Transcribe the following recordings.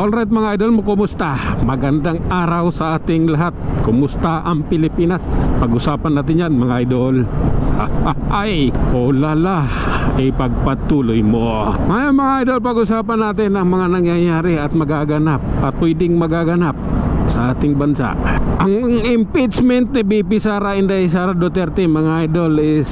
Alright mga idol mo, kumusta? Magandang araw sa ating lahat. Kumusta ang Pilipinas? Pag-usapan natin yan mga idol. Ay, oh lala, ipagpatuloy mo. Ngayon mga idol, pag-usapan natin ang mga nangyayari at magaganap at pwedeng magaganap sa ating bansa. Ang impeachment ni BP Sara Inday Sara Duterte mga idol is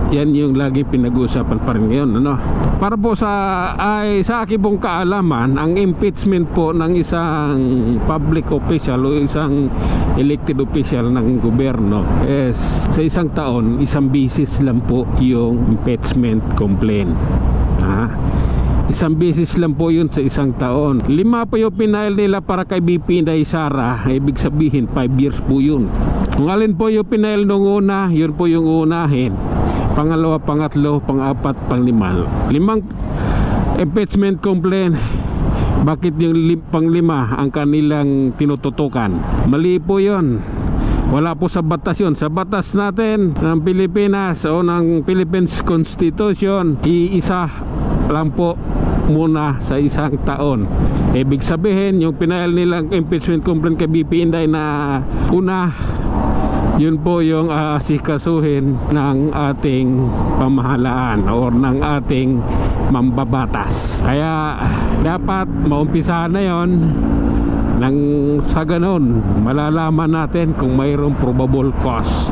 yan yung lagi pinag-uusapan pa rin ngayon, ano? Para po sa aking pong kaalaman, ang impeachment po ng isang public official o isang elected official ng gobyerno is sa isang taon, isang bisis lang po yung impeachment complaint. Isang beses lang po yun sa isang taon. 5 po yung pinail nila para kay BP Inday Sara. Ibig sabihin 5 years po yun. Kung alin po yung pinail nung una, yun po yung unahin. Pangalawa, pangatlo, pang-apat, pang-lima. 5 impeachment complaint. Bakit yung pang-5 ang kanilang tinututukan? Mali po yun. Wala po sa batas yun. Sa batas natin ng Pilipinas o ng Philippines Constitution, iisa lang po muna sa isang taon. Ibig sabihin yung pinail nilang impeachment complaint kay BP Inday na una, yun po yung asikasuhin ng ating pamahalaan o ng ating mambabatas. Kaya dapat maumpisahan na yon. Nang sa ganon malalaman natin kung mayroong probable cause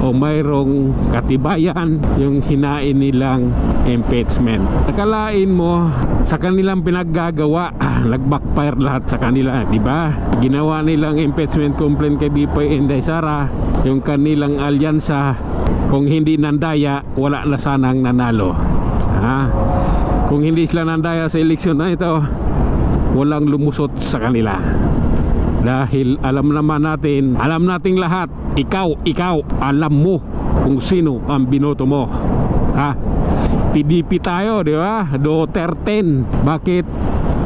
o mayroong katibayan yung hinain nilang impeachment. Nakalain mo sa kanilang pinaggagawa, nag-backfire lahat sa kanila, di ba? Ginawa nilang impeachment complaint kay BP Inday Sara, yung kanilang alyansa, kung hindi nandaya, wala na sanang nanalo. Kung hindi sila nandaya sa eleksyon na ito, walang lumusot sa kanila. Dahil alam naman natin, alam nating lahat, ikaw, alam mo kung sino ang binoto mo. PDP tayo, di ba? Duterte. Bakit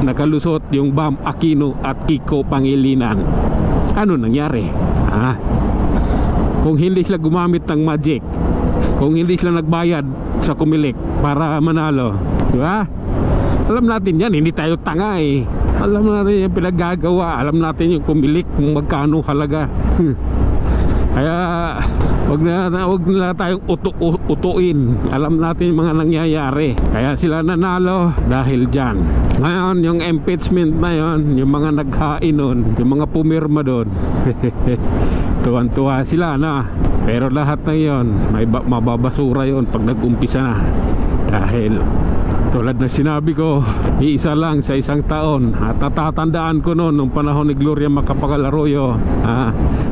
nakalusot yung Bam Aquino at Kiko Pangilinan? Ano nangyari? Kung hindi sila gumamit ng magic, kung hindi sila nagbayad sa Kumilik para manalo, di ba? Alam natin yan, hindi tayo tanga eh. Alam natin yung pinaggagawa, alam natin yung Kumilik, kung magkano halaga. Kaya wag na tayong utuin. Alam natin yung mga nangyayari. Kaya sila nanalo dahil dyan. Ngayon yung impeachment na yon, yung mga naghain nun, yung mga pumirma doon, tuwan-tuwa sila na. Pero lahat na yon may mababasura yon pag nag-umpisa na. Dahil tulad na sinabi ko, iisa lang sa isang taon. At natatandaan ko noon, nung panahon ni Gloria Macapagal Arroyo,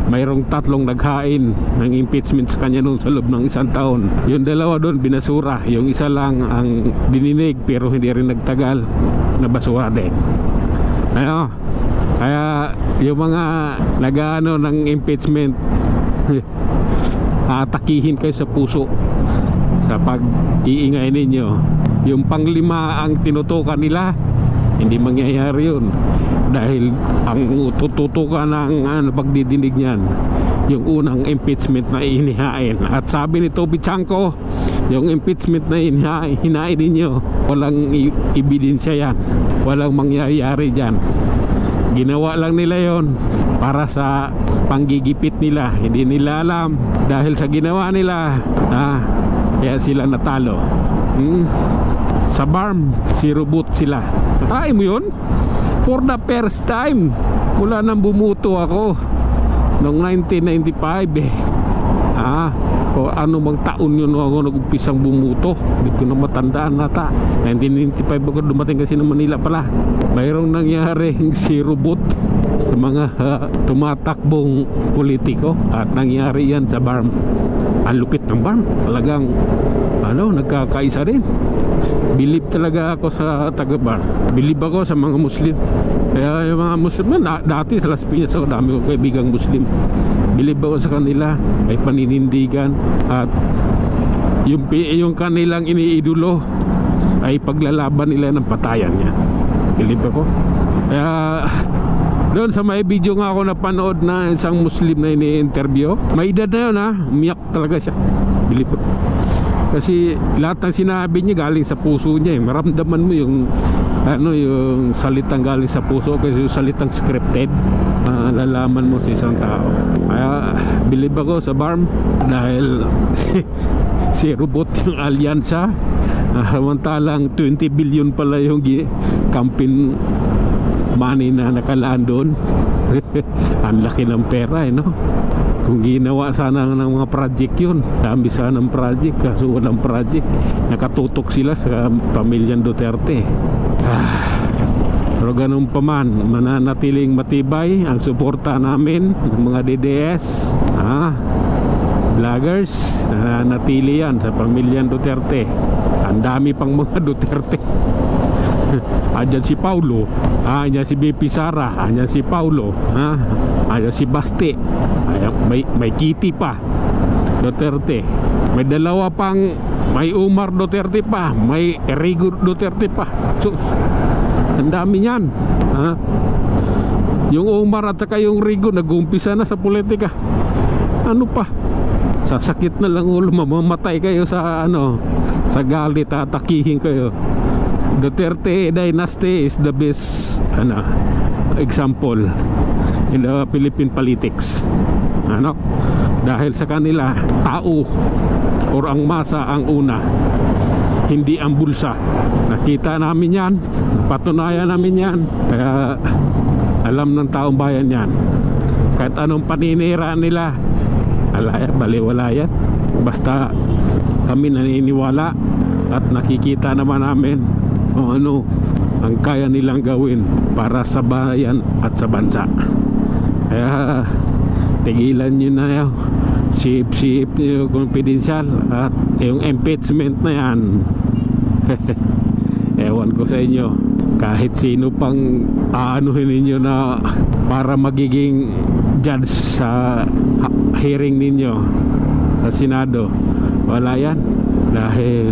mayroong 3 naghain ng impeachment sa kanya noon sa loob ng isang taon. Yung 2 doon binasura, yung isa lang ang dininig pero hindi rin nagtagal, nabasura din. Kaya yung mga nag-ano ng impeachment, atakihin kayo sa puso sa pag-iingay ninyo. Yung pang-5 ang tinutukan nila, hindi mangyayari yun. Dahil ang tututukan ng pagdidinig niyan, yung unang impeachment na inihain. At sabi ni Toby Chanko, yung impeachment na hinain ninyo, walang ebidensya yan, walang mangyayari dyan. Ginawa lang nila yon para sa panggigipit nila. Hindi nila alam, dahil sa ginawa nila, kaya sila natalo. Sa BARM, sirubot sila. Ay mo yun? For the first time, mula nang bumuto ako noong 1995 o ano bang taon yun ako nag-umpisang bumuto, hindi ko na matandaan nata. 1995 ako dumating kasi ng Manila pala. Mayroong nangyaring sirubot sa mga tumatakbong politiko at nangyari yan sa BARM. Ang lupit ng BARM, talagang nagkakaisa rin. Believe talaga ako sa taga-BARM. Believe ako sa mga Muslim. Kaya yung mga Muslim, dati sa Las Piñas ako, dami kong kaibigang Muslim. Believe ako sa kanila, may paninindigan. At yung kanilang iniidolo ay paglalaban nila ng patayan niya. Believe ako. Kaya doon sa may video nga ako napanood na isang Muslim na ini-interview, may edad na yun umiyak talaga siya. Believe ako. Kasi lahat ng sinabi niya galing sa puso niya eh. Maramdaman mo yung yung salitang galing sa puso kasi yung salitang scripted. Lalaman mo sa isang tao. Kaya believe ako sa Barm dahil si robot yung alyansa. Samantalang 20 billion pala yung campaign money na nakalaan doon. Ang laki ng pera no. Kung ginawa sana ng mga project yun, dami sana ng project, kaso walang project. Nakatutok sila sa pamilyang Duterte. Pero ganun pa man, mananatiling matibay ang suporta namin ng mga DDS, vloggers, nananatili yan sa pamilyang Duterte. Ang dami pang mga Duterte. Andyan si Paulo, andyan si BP Sara, andyan si Paulo, andyan si Basti, may Kitty pa Duterte, may dalawa pang, may Umar Duterte pa, may Erigo Duterte pa. Sus, ang dami niyan. Yung Umar at saka yung Rigo nag-umpisa na sa politika. Ano pa, sasakit na lang ulo, mamamatay kayo sa sa galit, atakihin kayo. Duterte dynasty is the best example in the Philippine politics. Dahil sa kanila tao or ang masa ang una, hindi ang bulsa. Nakita namin yan, patunayan namin yan. Kaya alam ng taong bayan yan. Kahit anong paninira nila, baliwala yan. Basta kami naniniwala at nakikita naman namin kung ano ang kaya nilang gawin para sa bayan at sa bansa. Kaya tigilan nyo na yun, sip nyo confidential at yung impeachment na yan. Ewan ko sa inyo, kahit sino pang aanuhin ninyo na para magiging judge sa hearing ninyo sa Senado, wala yan. Dahil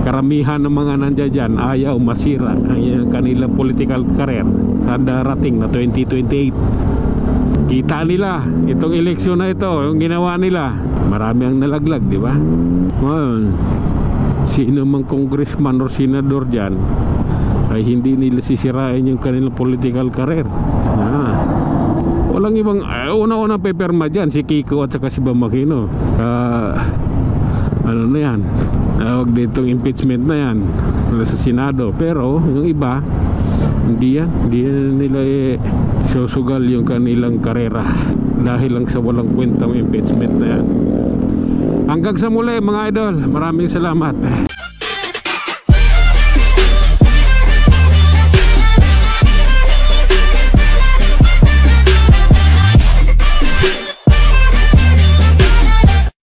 karamihan ng mga nandiyan dyan ayaw masira ang kanilang political career sa darating na 2028. Kita nila itong eleksyon na ito, yung ginawa nila, marami ang nalaglag, di ba? Ngayon, sino mang congressman or senador dyan ay hindi nila sisirain yung kanilang political career. Walang ibang, una-una pepirma dyan si Kiko at saka si Bamakino. Ano na yan, huwag ditong impeachment na yan sa Senado. Pero yung iba, hindi nila susugal yung kanilang karera dahil lang sa walang kwentang impeachment na yan. Hanggang sa muli mga idol, maraming salamat.